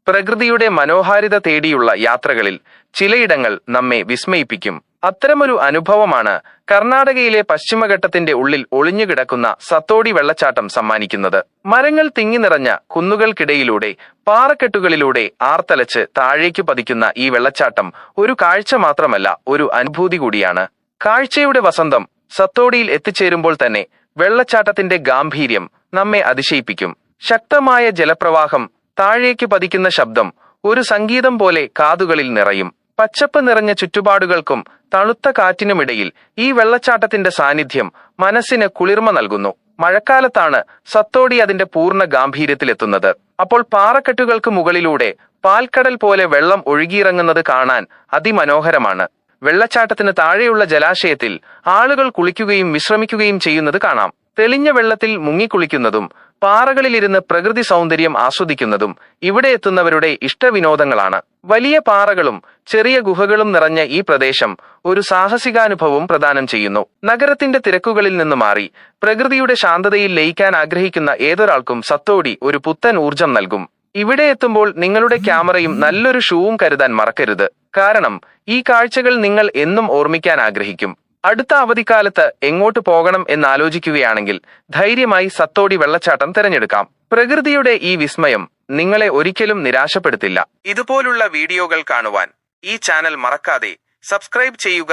പ്രകൃതിയുടെ മനോഹാരിത തേടിയുള്ള യാത്രകളിൽ ചിലയിടങ്ങൾ നമ്മെ വിസ്മയിപ്പിക്കും. അത്തരമൊരു അനുഭവമാണ് കർണാടകയിലെ പശ്ചിമഘട്ടത്തിന്റെ ഉള്ളിൽ ഒളിഞ്ഞുകിടക്കുന്ന സത്തോഡി വെള്ളച്ചാട്ടം സമ്മാനിക്കുന്നത്. മരങ്ങൾ തിങ്ങി നിറഞ്ഞ കുന്നുകൾക്കിടയിലൂടെ പാറക്കെട്ടുകളിലൂടെ ആർത്തലച്ച് താഴേക്ക് പതിക്കുന്ന ഈ വെള്ളച്ചാട്ടം ഒരു കാഴ്ച മാത്രമല്ല, ഒരു അനുഭൂതി കൂടിയാണ്. കാഴ്ചയുടെ വസന്തം സത്തോഡിയിൽ എത്തിച്ചേരുമ്പോൾ തന്നെ വെള്ളച്ചാട്ടത്തിന്റെ ഗാംഭീര്യം നമ്മെ അതിശയിപ്പിക്കും. ശക്തമായ ജലപ്രവാഹം, താഴേക്ക് പതിക്കുന്ന ശബ്ദം ഒരു സംഗീതം പോലെ കാതുകളിൽ നിറയും. പച്ചപ്പ് നിറഞ്ഞ ചുറ്റുപാടുകൾക്കും തണുത്ത കാറ്റിനുമിടയിൽ ഈ വെള്ളച്ചാട്ടത്തിന്റെ സാന്നിധ്യം മനസ്സിന് കുളിർമ നൽകുന്നു. മഴക്കാലത്താണ് സത്തോഡി അതിന്റെ പൂർണ്ണ ഗാംഭീര്യത്തിലെത്തുന്നത്. അപ്പോൾ പാറക്കെട്ടുകൾക്ക് മുകളിലൂടെ പാൽക്കടൽ പോലെ വെള്ളം ഒഴുകിയിറങ്ങുന്നത് കാണാൻ അതിമനോഹരമാണ്. വെള്ളച്ചാട്ടത്തിന് താഴെയുള്ള ജലാശയത്തിൽ ആളുകൾ കുളിക്കുകയും വിശ്രമിക്കുകയും ചെയ്യുന്നത് കാണാം. തെളിഞ്ഞ വെള്ളത്തിൽ മുങ്ങിക്കുളിക്കുന്നതും പാറകളിലിരുന്ന് പ്രകൃതി സൗന്ദര്യം ആസ്വദിക്കുന്നതും ഇവിടെ എത്തുന്നവരുടെ ഇഷ്ടവിനോദങ്ങളാണ്. വലിയ പാറകളും ചെറിയ ഗുഹകളും നിറഞ്ഞ ഈ പ്രദേശം ഒരു സാഹസികാനുഭവം പ്രദാനം ചെയ്യുന്നു. നഗരത്തിന്റെ തിരക്കുകളിൽ നിന്ന് മാറി പ്രകൃതിയുടെ ശാന്തതയിൽ ലയിക്കാൻ ആഗ്രഹിക്കുന്ന ഏതൊരാൾക്കും സത്തോഡി ഒരു പുത്തൻ ഊർജം നൽകും. ഇവിടെ എത്തുമ്പോൾ നിങ്ങളുടെ ക്യാമറയും നല്ലൊരു ഷൂവും കരുതാൻ മറക്കരുത്. കാരണം ഈ കാഴ്ചകൾ നിങ്ങൾ എന്നും ഓർമ്മിക്കാൻ ആഗ്രഹിക്കും. അടുത്ത അവധിക്കാലത്ത് എങ്ങോട്ട് പോകണം എന്നാലോചിക്കുകയാണെങ്കിൽ ധൈര്യമായി സത്തോഡി വെള്ളച്ചാട്ടം തിരഞ്ഞെടുക്കാം. പ്രകൃതിയുടെ ഈ വിസ്മയം നിങ്ങളെ ഒരിക്കലും നിരാശപ്പെടുത്തില്ല. ഇതുപോലുള്ള വീഡിയോകൾ കാണുവാൻ ഈ ചാനൽ മറക്കാതെ സബ്സ്ക്രൈബ് ചെയ്യുക.